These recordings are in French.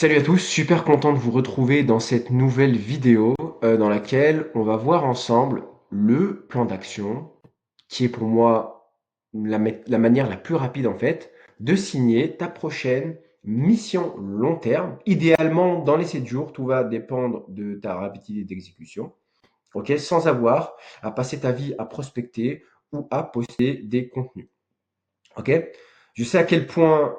Salut à tous, super content de vous retrouver dans cette nouvelle vidéo dans laquelle on va voir ensemble le plan d'action qui est pour moi la manière la plus rapide en fait de signer ta prochaine mission long terme, idéalement dans les 7 jours, tout va dépendre de ta rapidité d'exécution, ok, sans avoir à passer ta vie à prospecter ou à poster des contenus. Ok. Je sais à quel point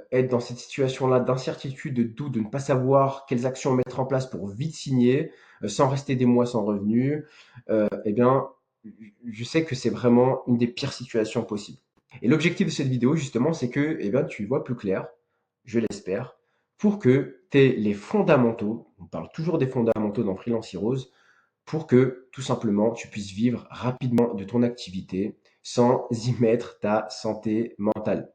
être dans cette situation-là d'incertitude, de doute, de ne pas savoir quelles actions mettre en place pour vite signer, sans rester des mois sans revenus, eh bien, je sais que c'est vraiment une des pires situations possibles. Et l'objectif de cette vidéo, justement, c'est que eh bien, tu y vois plus clair, je l'espère, pour que tu aies les fondamentaux, on parle toujours des fondamentaux dans Freelance Heroes, pour que tout simplement tu puisses vivre rapidement de ton activité sans y mettre ta santé mentale.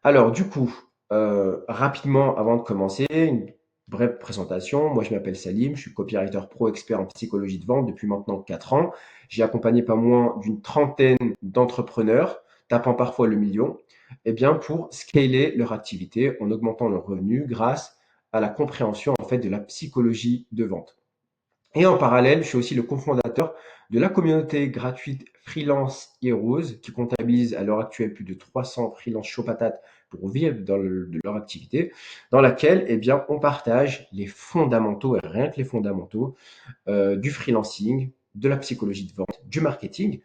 Alors du coup, rapidement avant de commencer, une brève présentation. Moi je m'appelle Salim, je suis copywriter pro expert en psychologie de vente depuis maintenant 4 ans. J'ai accompagné pas moins d'une trentaine d'entrepreneurs, tapant parfois le million, eh bien pour scaler leur activité en augmentant leurs revenus grâce à la compréhension en fait de la psychologie de vente. Et en parallèle, je suis aussi le cofondateur de la communauté gratuite Freelance Heroes, qui comptabilise à l'heure actuelle plus de 300 freelance chaud patates pour vivre de leur activité, dans laquelle eh bien, on partage les fondamentaux, et rien que les fondamentaux, du freelancing, de la psychologie de vente, du marketing,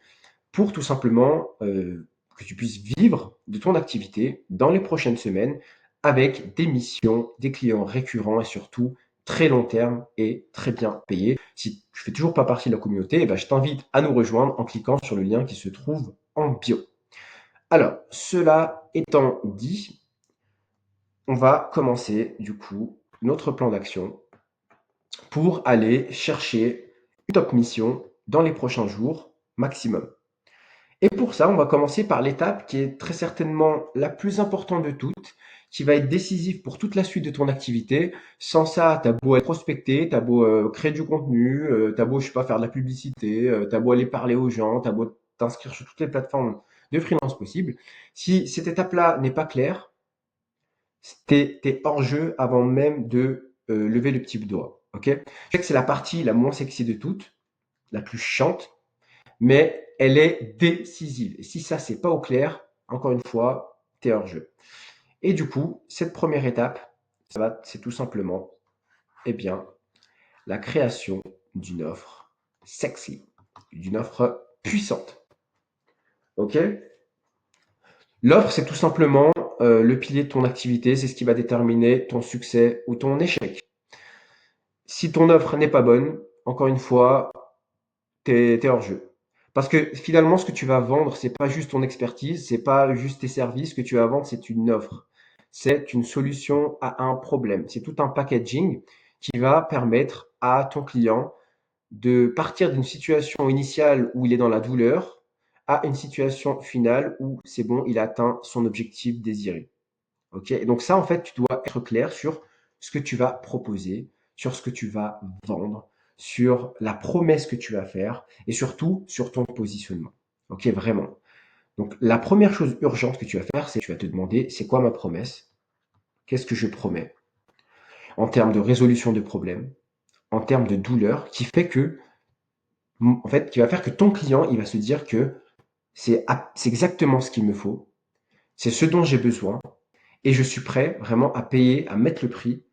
pour tout simplement que tu puisses vivre de ton activité dans les prochaines semaines avec des missions, des clients récurrents et surtout très long terme et très bien payés. Si tu fais toujours pas partie de la communauté, eh ben, je t'invite à nous rejoindre en cliquant sur le lien qui se trouve en bio. Alors, cela étant dit, on va commencer du coup notre plan d'action pour aller chercher une top mission dans les prochains jours maximum. Et pour ça, on va commencer par l'étape qui est très certainement la plus importante de toutes, qui va être décisive pour toute la suite de ton activité. Sans ça, t'as beau être prospecter, t'as beau créer du contenu, t'as beau, je sais pas, faire de la publicité, t'as beau aller parler aux gens, t'as beau t'inscrire sur toutes les plateformes de freelance possibles. Si cette étape-là n'est pas claire, t'es hors jeu avant même de lever le petit doigt. Ok? Je sais que c'est la partie la moins sexy de toutes, la plus chiante, mais elle est décisive. Et si ça, c'est pas au clair, encore une fois, t'es hors jeu. Et du coup, cette première étape, c'est tout simplement, eh bien, la création d'une offre sexy, d'une offre puissante. Ok? L'offre, c'est tout simplement le pilier de ton activité, c'est ce qui va déterminer ton succès ou ton échec. Si ton offre n'est pas bonne, encore une fois, t'es hors jeu. Parce que finalement, ce que tu vas vendre, c'est pas juste ton expertise, c'est pas juste tes services. Ce que tu vas vendre, c'est une offre. C'est une solution à un problème. C'est tout un packaging qui va permettre à ton client de partir d'une situation initiale où il est dans la douleur à une situation finale où c'est bon, il a atteint son objectif désiré. Ok? Et donc ça, en fait, tu dois être clair sur ce que tu vas proposer, sur ce que tu vas vendre, sur la promesse que tu vas faire et surtout sur ton positionnement. Ok? Vraiment. Donc la première chose urgente que tu vas faire, c'est que tu vas te demander, c'est quoi ma promesse? Qu'est-ce que je promets? En termes de résolution de problèmes, en termes de douleur, qui fait que, en fait, qui va faire que ton client, il va se dire que c'est exactement ce qu'il me faut, c'est ce dont j'ai besoin, et je suis prêt vraiment à payer, à mettre le prix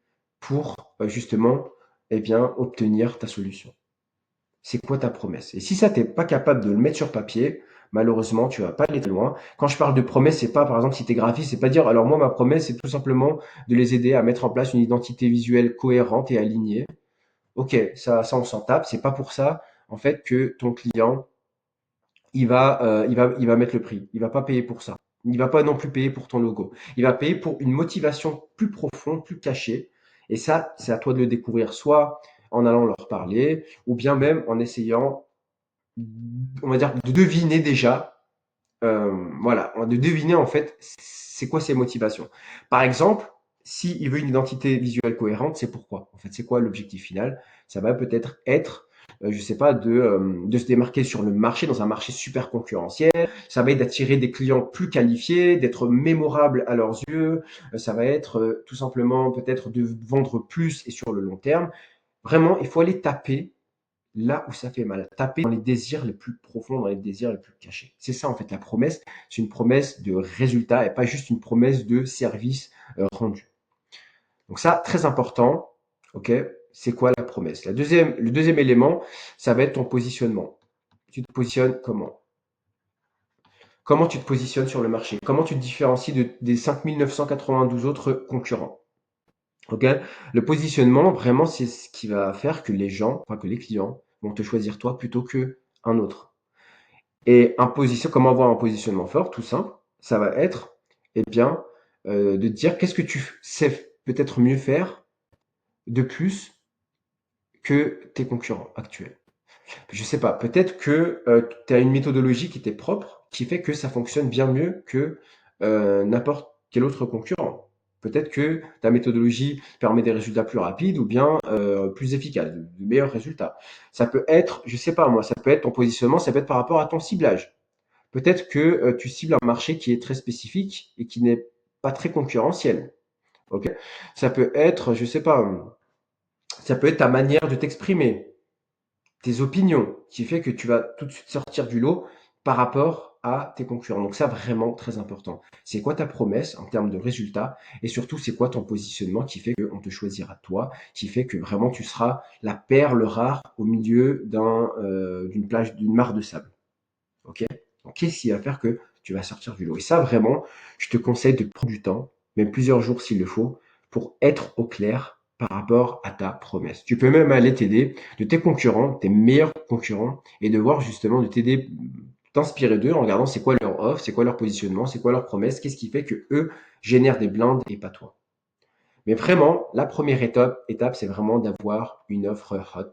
pour justement eh bien, obtenir ta solution. C'est quoi ta promesse? Et si ça, tu n'es pas capable de le mettre sur papier, malheureusement, tu vas pas aller très loin. Quand je parle de promesse, c'est pas, par exemple, si tu es graphiste, c'est pas dire, alors moi, ma promesse, c'est tout simplement de les aider à mettre en place une identité visuelle cohérente et alignée. Ok, ça on s'en tape. C'est pas pour ça, en fait, que ton client, il va mettre le prix. Il va pas payer pour ça. Il va pas non plus payer pour ton logo. Il va payer pour une motivation plus profonde, plus cachée. Et ça, c'est à toi de le découvrir, soit en allant leur parler, ou bien même en essayant, on va dire, de deviner déjà, voilà, de deviner en fait, c'est quoi ses motivations. Par exemple, s'il veut une identité visuelle cohérente, c'est pourquoi. En fait, c'est quoi l'objectif final? Ça va peut-être être je sais pas, de se démarquer sur le marché, dans un marché super concurrentiel. Ça va être d'attirer des clients plus qualifiés, d'être mémorable à leurs yeux. Ça va être tout simplement peut-être de vendre plus et sur le long terme. Vraiment, il faut aller taper là où ça fait mal. Taper dans les désirs les plus profonds, dans les désirs les plus cachés. C'est ça en fait la promesse. C'est une promesse de résultat et pas juste une promesse de service rendu. Donc ça, très important. Ok, c'est quoi la promesse? Le deuxième élément, ça va être ton positionnement. Tu te positionnes comment? Comment tu te positionnes sur le marché? Comment tu te différencies des 5992 autres concurrents? Ok, le positionnement, vraiment, c'est ce qui va faire que les gens, enfin que les clients, vont te choisir toi plutôt que un autre. Et comment avoir un positionnement fort? Tout simple, ça va être, eh bien, de dire qu'est-ce que tu sais peut-être mieux faire de plus que tes concurrents actuels. Je sais pas, peut-être que tu as une méthodologie qui t'est propre, qui fait que ça fonctionne bien mieux que n'importe quel autre concurrent. Peut-être que ta méthodologie permet des résultats plus rapides ou bien plus efficaces, de meilleurs résultats. Ça peut être, je sais pas moi, ça peut être ton positionnement, ça peut être par rapport à ton ciblage. Peut-être que tu cibles un marché qui est très spécifique et qui n'est pas très concurrentiel. Ok, ça peut être, je sais pas, ça peut être ta manière de t'exprimer, tes opinions, qui fait que tu vas tout de suite sortir du lot par rapport à tes concurrents. Donc ça, vraiment très important. C'est quoi ta promesse en termes de résultats et surtout, c'est quoi ton positionnement qui fait qu'on te choisira toi, qui fait que vraiment tu seras la perle rare au milieu d'une plage, d'une mare de sable. Ok? Donc qu'est-ce qui va faire que tu vas sortir du lot? Et ça, vraiment, je te conseille de prendre du temps, même plusieurs jours s'il le faut, pour être au clair par rapport à ta promesse. Tu peux même aller t'aider de tes concurrents, tes meilleurs concurrents, et de voir justement, de t'aider, t'inspirer d'eux en regardant c'est quoi leur offre, c'est quoi leur positionnement, c'est quoi leur promesse, qu'est-ce qui fait que eux génèrent des blindes et pas toi. Mais vraiment, la première étape, c'est vraiment d'avoir une offre hot.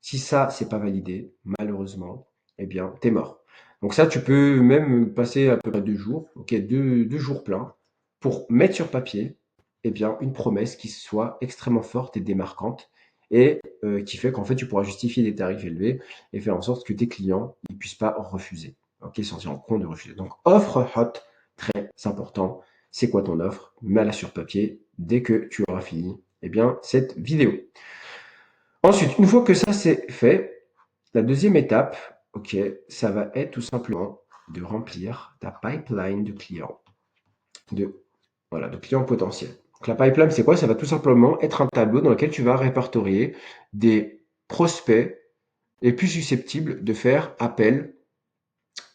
Si ça, c'est pas validé, malheureusement, eh bien, t'es mort. Donc ça, tu peux même passer à peu près 2 jours, ok, deux jours pleins, pour mettre sur papier, eh bien, une promesse qui soit extrêmement forte et démarquante, et qui fait qu'en fait, tu pourras justifier des tarifs élevés et faire en sorte que tes clients ne puissent pas refuser, ok, s'en tirer compte de refuser. Donc, offre hot, très important. C'est quoi ton offre? Mets-la sur papier dès que tu auras fini, eh bien, cette vidéo. Ensuite, une fois que ça c'est fait, la deuxième étape, ok, ça va être tout simplement de remplir ta pipeline de clients, de, voilà, de clients potentiels. Donc la pipeline, c'est quoi? Ça va tout simplement être un tableau dans lequel tu vas répertorier des prospects les plus susceptibles de faire appel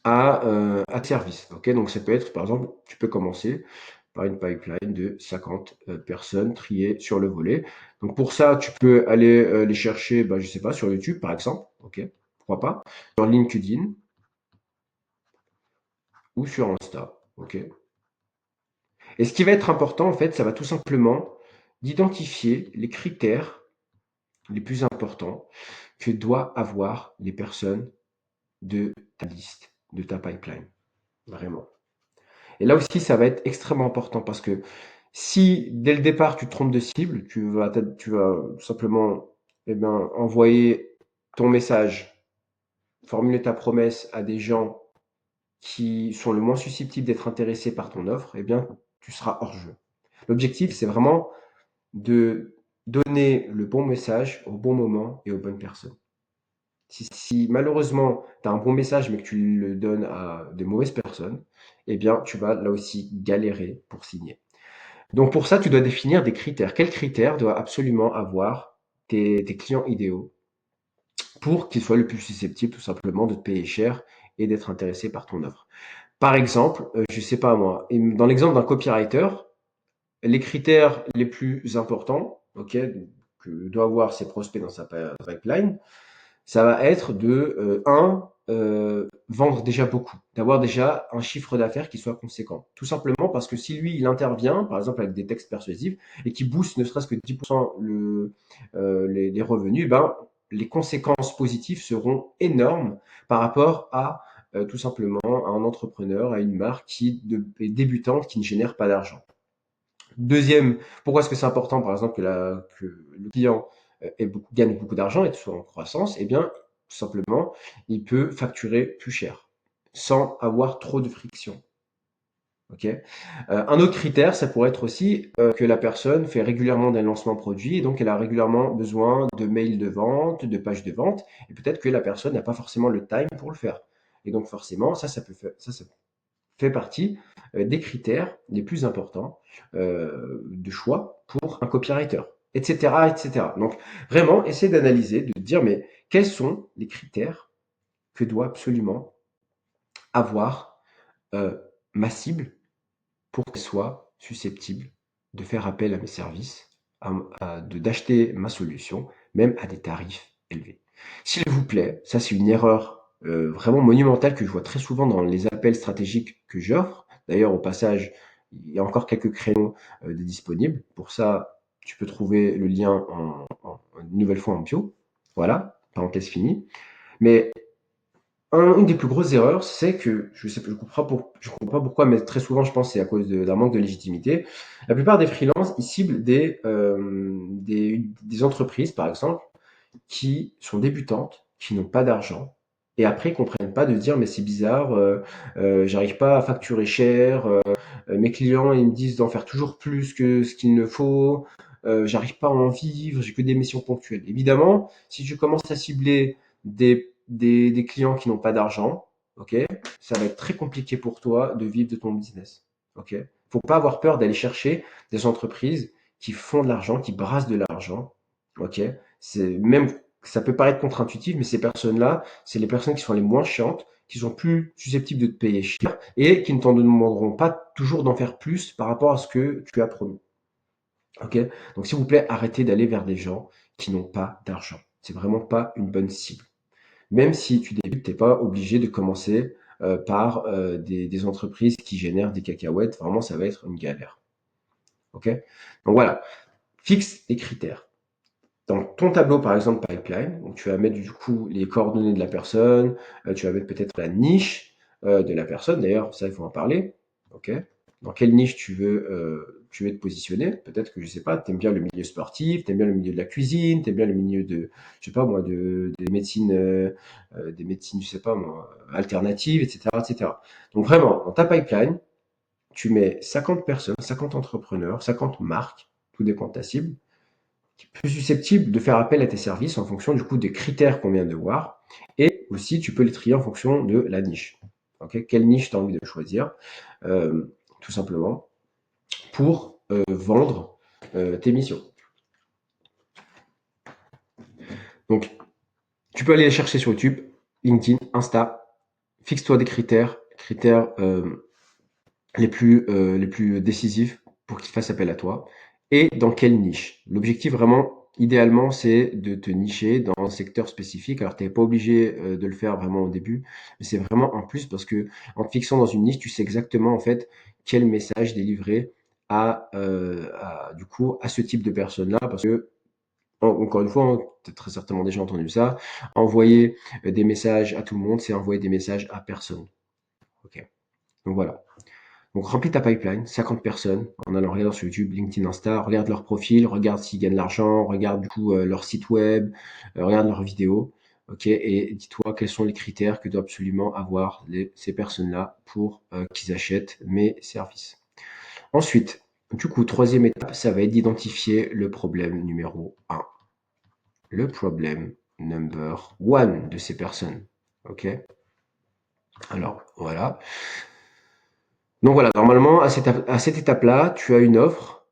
à tes services. Ok, donc ça peut être, par exemple, tu peux commencer par une pipeline de 50 personnes triées sur le volet. Donc pour ça, tu peux aller les chercher, bah, je sais pas, sur YouTube par exemple, ok, pourquoi pas, sur LinkedIn ou sur Insta, ok. Et ce qui va être important, en fait, ça va tout simplement d'identifier les critères les plus importants que doivent avoir les personnes de ta liste, de ta pipeline, vraiment. Et là aussi, ça va être extrêmement important parce que si dès le départ tu te trompes de cible, tu vas simplement eh bien, envoyer ton message, formuler ta promesse à des gens qui sont le moins susceptibles d'être intéressés par ton offre, eh bien, tu seras hors jeu. L'objectif, c'est vraiment de donner le bon message au bon moment et aux bonnes personnes. Si malheureusement tu as un bon message mais que tu le donnes à de mauvaises personnes, eh bien tu vas là aussi galérer pour signer. Donc pour ça, tu dois définir des critères. Quels critères doivent absolument avoir tes clients idéaux pour qu'ils soient le plus susceptibles tout simplement de te payer cher et d'être intéressés par ton offre? Par exemple, je sais pas moi, dans l'exemple d'un copywriter, les critères les plus importants, ok, que doit avoir ses prospects dans sa pipeline, ça va être vendre déjà beaucoup, d'avoir déjà un chiffre d'affaires qui soit conséquent. Tout simplement parce que si lui, il intervient, par exemple avec des textes persuasifs, et qui booste ne serait-ce que 10% les revenus, ben, les conséquences positives seront énormes par rapport à tout simplement à un entrepreneur, à une marque est débutante, qui ne génère pas d'argent. Deuxième, pourquoi est-ce que c'est important, par exemple, que le client gagne beaucoup d'argent et soit en croissance, eh bien, tout simplement, il peut facturer plus cher sans avoir trop de friction. Ok. Un autre critère, ça pourrait être aussi que la personne fait régulièrement des lancements produits et donc elle a régulièrement besoin de mails de vente, de pages de vente, et peut-être que la personne n'a pas forcément le time pour le faire. Et donc forcément, ça fait partie des critères les plus importants de choix pour un copywriter, etc., etc. Donc vraiment, essayer d'analyser, de dire mais quels sont les critères que doit absolument avoir ma cible pour qu'elle soit susceptible de faire appel à mes services, d'acheter ma solution, même à des tarifs élevés. S'il vous plaît, ça c'est une erreur vraiment monumentale que je vois très souvent dans les appels stratégiques que j'offre. D'ailleurs, au passage, il y a encore quelques créneaux de disponibles. Pour ça, tu peux trouver le lien une nouvelle fois en bio. Voilà, parenthèse finie. Mais une des plus grosses erreurs, c'est que je comprends pas pourquoi, mais très souvent, je pense que c'est à cause d'un manque de légitimité. La plupart des freelances, ils ciblent des entreprises, par exemple, qui sont débutantes, qui n'ont pas d'argent, et après, ils comprennent pas de dire, mais c'est bizarre, j'arrive pas à facturer cher, mes clients, ils me disent d'en faire toujours plus que ce qu'il ne faut, j'arrive pas à en vivre, j'ai que des missions ponctuelles. Évidemment, si tu commences à cibler des clients qui n'ont pas d'argent, ok, ça va être très compliqué pour toi de vivre de ton business. Ok, faut pas avoir peur d'aller chercher des entreprises qui font de l'argent, qui brassent de l'argent. Ok, c'est même ça peut paraître contre-intuitif, mais ces personnes-là, c'est les personnes qui sont les moins chiantes, qui sont plus susceptibles de te payer cher et qui ne t'en demanderont pas toujours d'en faire plus par rapport à ce que tu as promis. Ok, donc s'il vous plaît, arrêtez d'aller vers des gens qui n'ont pas d'argent. C'est vraiment pas une bonne cible. Même si tu débutes, t'es pas obligé de commencer par des entreprises qui génèrent des cacahuètes. Vraiment, ça va être une galère. Ok? Donc voilà, fixe les critères. Dans ton tableau, par exemple, pipeline, donc tu vas mettre du coup les coordonnées de la personne, tu vas mettre peut-être la niche de la personne. D'ailleurs, ça, il faut en parler. Ok? Dans quelle niche tu veux te positionner? Peut-être que je sais pas, tu aimes bien le milieu sportif, tu aimes bien le milieu de la cuisine, tu aimes bien le milieu de, je sais pas moi, des médecines, je sais pas moi, alternatives, etc., etc. Donc vraiment, dans ta pipeline, tu mets 50 personnes, 50 entrepreneurs, 50 marques, tout dépend de ta cible plus susceptible de faire appel à tes services en fonction du coup des critères qu'on vient de voir. Et aussi, tu peux les trier en fonction de la niche. Okay, quelle niche tu as envie de choisir, tout simplement, pour vendre tes missions. Donc, tu peux aller les chercher sur YouTube, LinkedIn, Insta. Fixe-toi des critères les plus décisifs pour qu'ils fassent appel à toi. Et dans quelle niche? L'objectif vraiment, idéalement, c'est de te nicher dans un secteur spécifique. Alors, tu n'es pas obligé de le faire vraiment au début, mais c'est vraiment en plus parce que en te fixant dans une niche, tu sais exactement en fait quel message délivrer du coup à ce type de personnes-là, parce que encore une fois, tu as très certainement déjà entendu ça, envoyer des messages à tout le monde, c'est envoyer des messages à personne. Ok. Donc voilà. Donc remplis ta pipeline, 50 personnes, en allant regarder sur YouTube, LinkedIn, Insta, regarde leur profil, regarde s'ils gagnent de l'argent, regarde du coup leur site web, regarde leurs vidéos, ok, et dis-toi quels sont les critères que doivent absolument avoir ces personnes-là pour qu'ils achètent mes services. Ensuite, du coup, troisième étape, ça va être d'identifier le problème numéro un. Le problème number one de ces personnes, ok. Alors voilà. Donc voilà, normalement, à cette étape-là, tu as une offre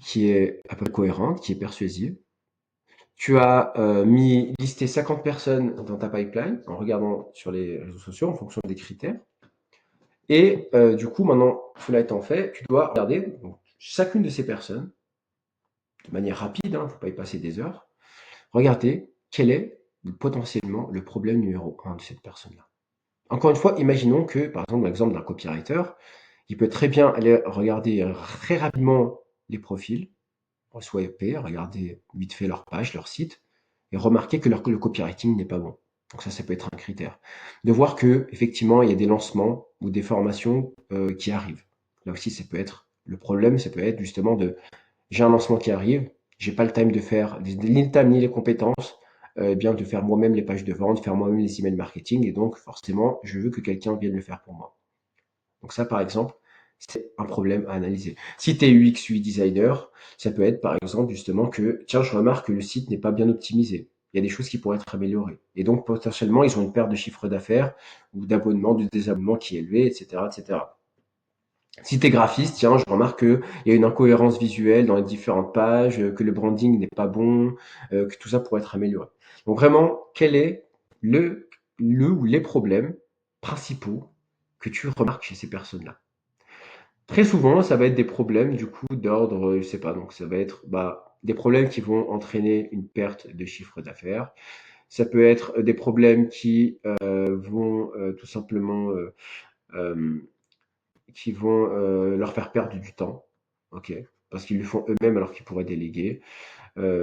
qui est à peu près cohérente, qui est persuasive. Tu as listé 50 personnes dans ta pipeline en regardant sur les réseaux sociaux en fonction des critères. Et du coup, maintenant, cela étant fait, tu dois regarder donc, chacune de ces personnes de manière rapide, il ne faut pas y passer des heures. Regardez quel est potentiellement le problème numéro un de cette personne-là. Encore une fois, imaginons que, par exemple, l'exemple d'un copywriter, il peut très bien aller regarder très rapidement les profils, swiper, regarder vite fait leur page, leur site, et remarquer que le copywriting n'est pas bon. Donc ça peut être un critère. De voir que effectivement il y a des lancements ou des formations qui arrivent. Là aussi, ça peut être le problème, ça peut être justement de j'ai un lancement qui arrive, j'ai pas le time de faire ni le time ni les compétences, eh bien de faire moi-même les pages de vente, faire moi-même les emails marketing et donc forcément, je veux que quelqu'un vienne le faire pour moi. Donc ça, par exemple, c'est un problème à analyser. Si tu es UX, UI designer, ça peut être par exemple justement que, tiens, je remarque que le site n'est pas bien optimisé. Il y a des choses qui pourraient être améliorées. Et donc potentiellement, ils ont une perte de chiffre d'affaires ou d'abonnements, de désabonnements qui est élevée, etc., etc. Si tu es graphiste, tiens, je remarque qu'il y a une incohérence visuelle dans les différentes pages, que le branding n'est pas bon, que tout ça pourrait être amélioré. Donc vraiment, quel est le ou les problèmes principaux que tu remarques chez ces personnes-là? Très souvent, ça va être des problèmes du coup d'ordre, je sais pas, donc ça va être des problèmes qui vont entraîner une perte de chiffre d'affaires. Ça peut être des problèmes qui vont tout simplement qui vont leur faire perdre du temps, ok, parce qu'ils le font eux-mêmes alors qu'ils pourraient déléguer.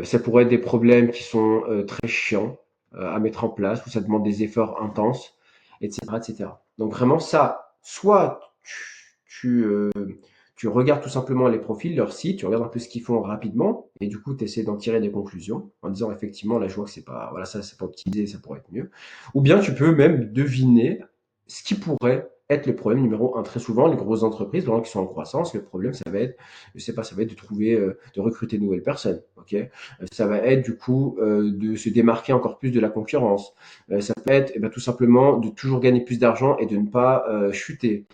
Ça pourrait être des problèmes qui sont très chiants à mettre en place, où ça demande des efforts intenses, etc., etc. Donc vraiment ça, soit tu regardes tout simplement les profils, leur site, tu regardes un peu ce qu'ils font rapidement, et du coup tu essaies d'en tirer des conclusions en disant effectivement là je vois que c'est pas, voilà, ça c'est pas optimisé, ça pourrait être mieux. Ou bien tu peux même deviner ce qui pourrait être le problème numéro un. Très souvent, les grosses entreprises, vraiment qui sont en croissance, le problème, ça va être, je sais pas, ça va être de trouver, de recruter de nouvelles personnes, ok. Ça va être du coup de se démarquer encore plus de la concurrence. Ça peut être tout simplement de toujours gagner plus d'argent et de ne pas chuter.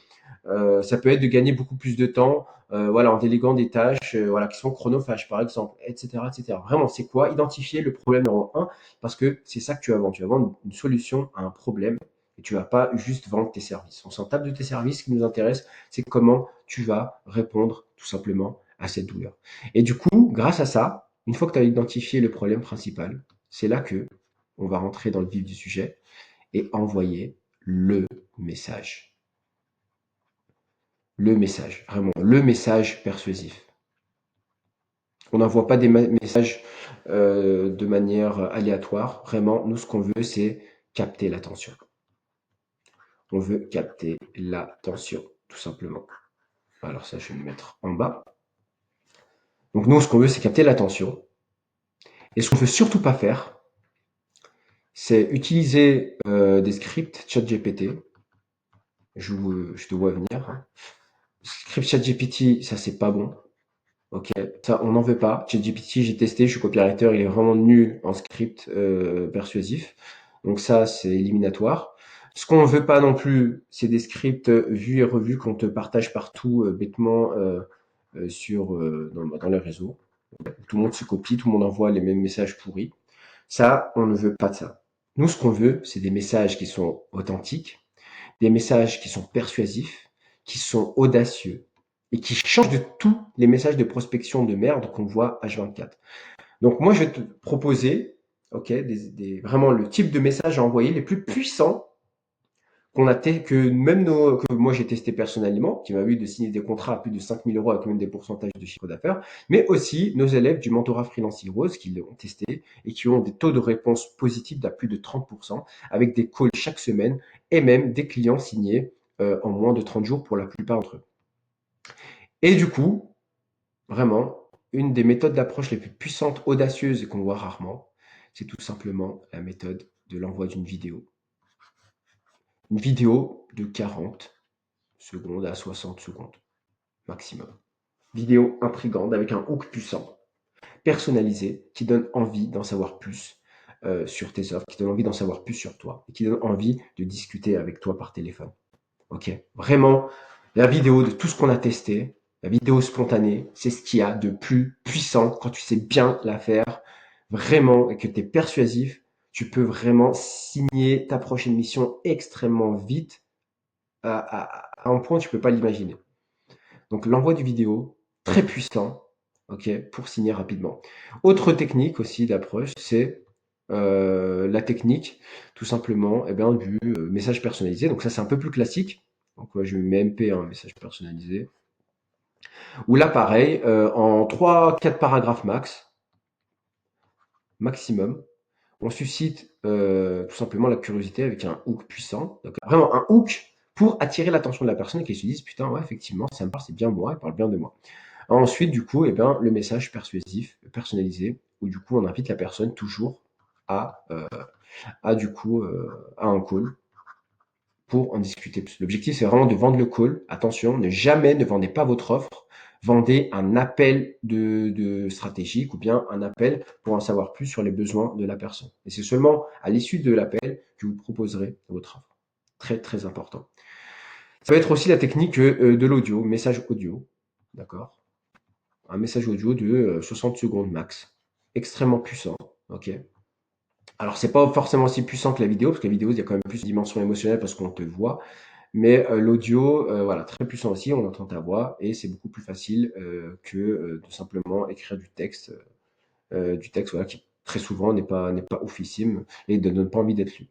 Ça peut être de gagner beaucoup plus de temps, voilà, en déléguant des tâches, voilà, qui sont chronophages, par exemple, etc., etc. Vraiment, c'est quoi? Identifier le problème numéro un, parce que c'est ça que tu vas vendre. Tu vas vendre une solution à un problème et tu vas pas juste vendre tes services. On s'en tape de tes services. Ce qui nous intéresse, c'est comment tu vas répondre tout simplement à cette douleur. Et du coup, grâce à ça, une fois que tu as identifié le problème principal, c'est là que on va rentrer dans le vif du sujet et envoyer le message. Le message, vraiment, le message persuasif. On n'envoie pas des messages de manière aléatoire. Vraiment, nous, ce qu'on veut, c'est capter l'attention. On veut capter l'attention, tout simplement. Alors ça, je vais le mettre en bas. Donc nous, ce qu'on veut, c'est capter l'attention. Et ce qu'on ne veut surtout pas faire, c'est utiliser des scripts ChatGPT. Je te vois venir. Hein. Script ChatGPT, ça, c'est pas bon. Ok, ça on n'en veut pas. ChatGPT, j'ai testé, je suis copywriter, il est vraiment nul en script persuasif. Donc ça, c'est éliminatoire. Ce qu'on ne veut pas non plus, c'est des scripts vus et revus qu'on te partage partout bêtement dans les réseaux. Tout le monde se copie, tout le monde envoie les mêmes messages pourris. Ça, on ne veut pas de ça. Nous, ce qu'on veut, c'est des messages qui sont authentiques, des messages qui sont persuasifs, qui sont audacieux et qui changent de tous les messages de prospection de merde qu'on voit H24. Donc moi, je vais te proposer, ok, vraiment le type de message à envoyer les plus puissants que moi j'ai testé personnellement, qui m'a eu de signer des contrats à plus de 5 000 € avec même des pourcentages de chiffre d'affaires, mais aussi nos élèves du mentorat Freelance Heroes qui l'ont testé et qui ont des taux de réponse positifs d'à plus de 30%, avec des calls chaque semaine et même des clients signés en moins de 30 jours pour la plupart d'entre eux. Et du coup, vraiment, une des méthodes d'approche les plus puissantes, audacieuses et qu'on voit rarement, c'est tout simplement la méthode de l'envoi d'une vidéo. Une vidéo de 40 secondes à 60 secondes maximum. Vidéo intrigante avec un hook puissant, personnalisé, qui donne envie d'en savoir plus sur tes offres, qui donne envie d'en savoir plus sur toi et qui donne envie de discuter avec toi par téléphone. Ok, vraiment, la vidéo de tout ce qu'on a testé, la vidéo spontanée, c'est ce qu'il y a de plus puissant quand tu sais bien la faire, vraiment, et que tu es persuasif, tu peux vraiment signer ta prochaine mission extrêmement vite, à un point où tu peux pas l'imaginer. Donc l'envoi du vidéo, très puissant, ok, pour signer rapidement. Autre technique aussi d'approche, c'est la technique tout simplement du message personnalisé. Donc ça c'est un peu plus classique. Donc je mets MP, un message personnalisé. Ou là pareil, en 3-4 paragraphes maximum, on suscite tout simplement la curiosité avec un hook puissant. Donc vraiment un hook pour attirer l'attention de la personne et qu'elle se dise putain ouais effectivement ça me parle, c'est bien moi, il parle bien de moi. Ensuite, du coup, le message persuasif personnalisé où du coup on invite la personne toujours à, du coup à un call pour en discuter plus. L'objectif, c'est vraiment de vendre le call. Attention, ne vendez pas votre offre. Vendez un appel de stratégique ou bien un appel pour en savoir plus sur les besoins de la personne. Et c'est seulement à l'issue de l'appel que vous proposerez votre offre. Très, très important. Ça peut être aussi la technique de l'audio, message audio. D'accord? Un message audio de 60 secondes max. Extrêmement puissant. OK? Alors, c'est pas forcément aussi puissant que la vidéo, parce que la vidéo, il y a quand même plus de dimension émotionnelle parce qu'on te voit. Mais l'audio, voilà, très puissant aussi, on entend ta voix et c'est beaucoup plus facile que de simplement écrire du texte voilà, qui très souvent n'est pas oufissime et ne donne pas envie d'être lu.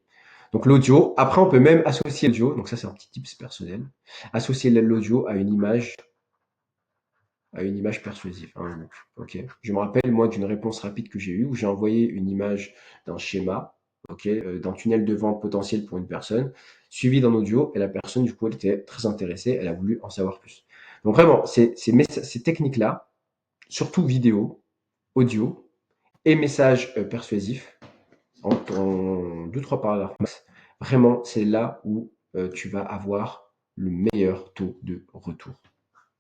Donc l'audio, après on peut même associer l'audio, donc ça c'est un petit tips personnel, associer l'audio à une image persuasive. Hein, donc, ok. Je me rappelle moi d'une réponse rapide que j'ai eue où j'ai envoyé une image d'un schéma, ok, d'un tunnel de vente potentiel pour une personne, suivi d'un audio, et la personne du coup elle était très intéressée, elle a voulu en savoir plus. Donc vraiment, ces techniques-là, surtout vidéo, audio et message persuasif, en 2-3 paragraphes max, vraiment c'est là où tu vas avoir le meilleur taux de retour.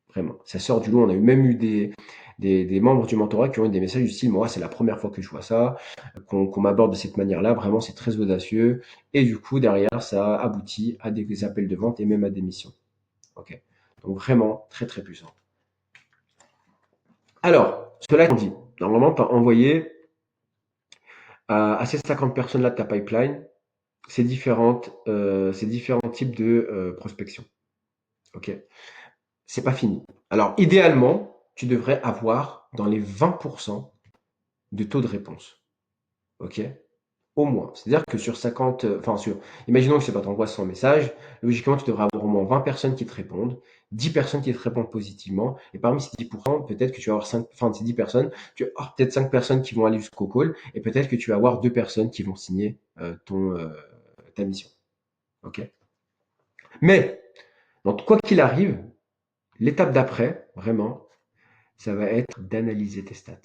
Vraiment, ça sort du lot. On a même eu des membres du mentorat qui ont eu des messages du style, moi, c'est la première fois que je vois ça, qu'on m'aborde de cette manière-là. Vraiment, c'est très audacieux. Et du coup, derrière, ça aboutit à des appels de vente et même à des missions. Ok. Donc vraiment, très très puissant. Alors, cela étant dit, normalement, tu as envoyé à ces 50 personnes-là de ta pipeline ces différents types de prospection. Ok. C'est pas fini. Alors, idéalement, tu devrais avoir dans les 20% de taux de réponse. OK? Au moins. C'est-à-dire que sur 50, imaginons que je sais pas, tu envoies 100 messages, logiquement, tu devrais avoir au moins 20 personnes qui te répondent, 10 personnes qui te répondent positivement, et parmi ces 10%, peut-être que tu vas avoir 5, enfin, ces 10 personnes, tu vas avoir peut-être 5 personnes qui vont aller jusqu'au call, et peut-être que tu vas avoir 2 personnes qui vont signer ta mission. OK? Mais, donc, quoi qu'il arrive, l'étape d'après, vraiment, ça va être d'analyser tes stats.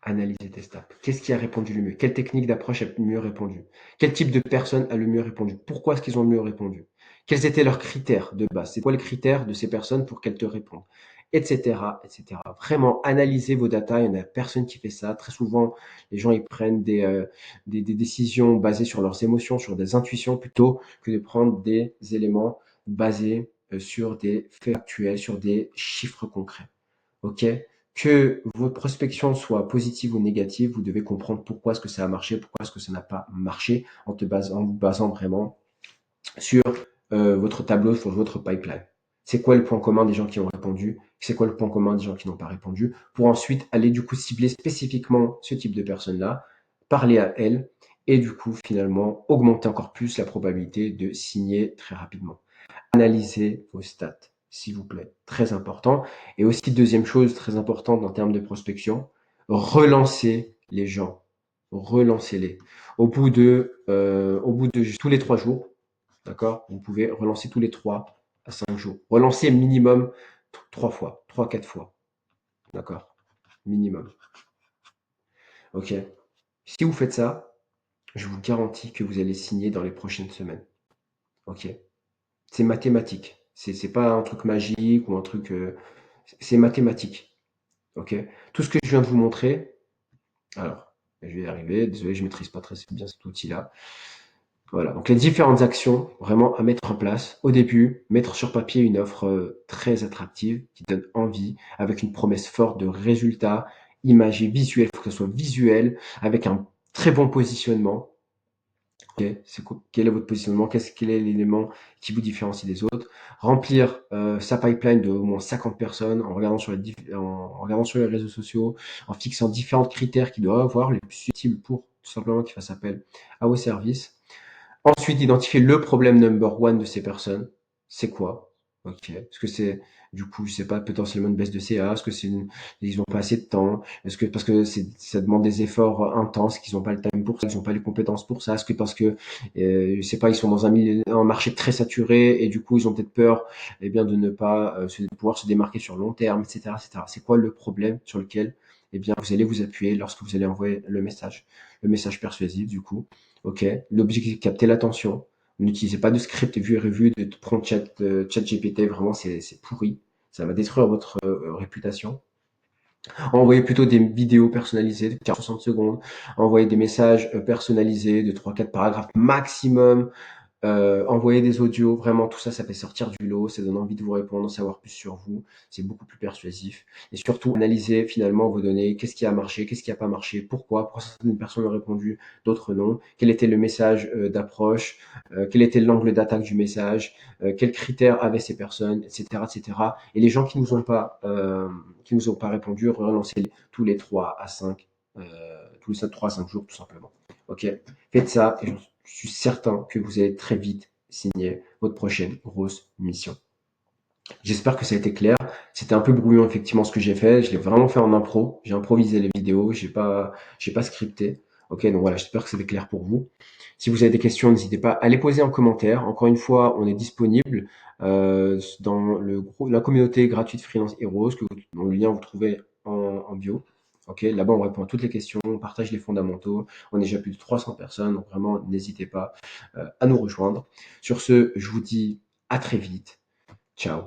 Analyser tes stats. Qu'est-ce qui a répondu le mieux? Quelle technique d'approche a le mieux répondu? Quel type de personne a le mieux répondu? Pourquoi est-ce qu'ils ont le mieux répondu? Quels étaient leurs critères de base? C'est quoi les critères de ces personnes pour qu'elles te répondent? Etc., etc. Vraiment, analyser vos datas. Il n'y en a personne qui fait ça. Très souvent, les gens ils prennent des décisions basées sur leurs émotions, sur des intuitions, plutôt que de prendre des éléments basés sur des faits actuels, sur des chiffres concrets. OK? Que votre prospection soit positive ou négative, vous devez comprendre pourquoi est-ce que ça a marché, pourquoi est-ce que ça n'a pas marché, en vous basant vraiment sur votre tableau, sur votre pipeline. C'est quoi le point commun des gens qui ont répondu? C'est quoi le point commun des gens qui n'ont pas répondu? Pour ensuite aller du coup cibler spécifiquement ce type de personnes-là, parler à elles et du coup finalement augmenter encore plus la probabilité de signer très rapidement. Analysez vos stats, s'il vous plaît. Très important. Et aussi, deuxième chose très importante en termes de prospection, relancez les gens. Relancez-les. Au bout de tous les 3 jours, d'accord, vous pouvez relancer tous les 3 à 5 jours. Relancez minimum 3 fois, 3, 4 fois. D'accord? Minimum. OK. Si vous faites ça, je vous garantis que vous allez signer dans les prochaines semaines. OK? C'est mathématique. C'est pas un truc magique ou un truc. C'est mathématique. Ok. Tout ce que je viens de vous montrer. Alors, je vais y arriver. Désolé, je maîtrise pas très bien cet outil-là. Voilà. Donc les différentes actions vraiment à mettre en place. Au début, mettre sur papier une offre très attractive qui donne envie, avec une promesse forte de résultats, imagés, visuels. Il faut que ce soit visuel, avec un très bon positionnement. Ok, quel est votre positionnement? Quel est l'élément qui vous différencie des autres? Remplir sa pipeline de au moins 50 personnes en regardant sur les réseaux sociaux, en fixant différents critères qui doivent avoir les plus utiles pour tout simplement qu'ils fassent appel à vos services. Ensuite, identifier le problème number one de ces personnes. C'est quoi? Ok. Est-ce que c'est Du coup, je sais pas, potentiellement une baisse de CA. Est-ce que ils ont pas assez de temps? Est-ce que parce que ça demande des efforts intenses, qu'ils ont pas le time pour ça, qu'ils ont pas les compétences pour ça? Est-ce que parce que, je sais pas, ils sont dans un marché très saturé et du coup, ils ont peut-être peur, eh bien, de ne pas pouvoir se démarquer sur long terme, etc., etc. C'est quoi le problème sur lequel, eh bien, vous allez vous appuyer lorsque vous allez envoyer le message persuasif, du coup. Ok. L'objectif est de capter l'attention. N'utilisez pas de script vu et revu, de prompt chat GPT, vraiment c'est pourri. Ça va détruire votre réputation. Envoyez plutôt des vidéos personnalisées de 60 secondes. Envoyez des messages personnalisés de 3-4 paragraphes maximum. Envoyer des audios, vraiment tout ça, ça fait sortir du lot, ça donne envie de vous répondre, d'en savoir plus sur vous, c'est beaucoup plus persuasif. Et surtout, analysez finalement vos données, qu'est-ce qui a marché, qu'est-ce qui n'a pas marché, pourquoi certaines personnes ont répondu, d'autres non, quel était le message d'approche, quel était l'angle d'attaque du message, quels critères avaient ces personnes, etc., etc. Et les gens qui nous ont pas répondu, relancez-les tous les 3 à 5, tous les 3 à 5 jours tout simplement. Ok, faites ça et je suis certain que vous allez très vite signer votre prochaine grosse mission. J'espère que ça a été clair. C'était un peu brouillon effectivement ce que j'ai fait. Je l'ai vraiment fait en impro. J'ai improvisé les vidéos. J'ai pas scripté. Ok, donc voilà, j'espère que c'était clair pour vous. Si vous avez des questions, n'hésitez pas à les poser en commentaire. Encore une fois, on est disponible dans la communauté gratuite Freelance Heroes, dont le lien vous trouvez en bio. Ok, là-bas on répond à toutes les questions, on partage les fondamentaux. On est déjà plus de 300 personnes, donc vraiment n'hésitez pas à nous rejoindre. Sur ce, je vous dis à très vite. Ciao.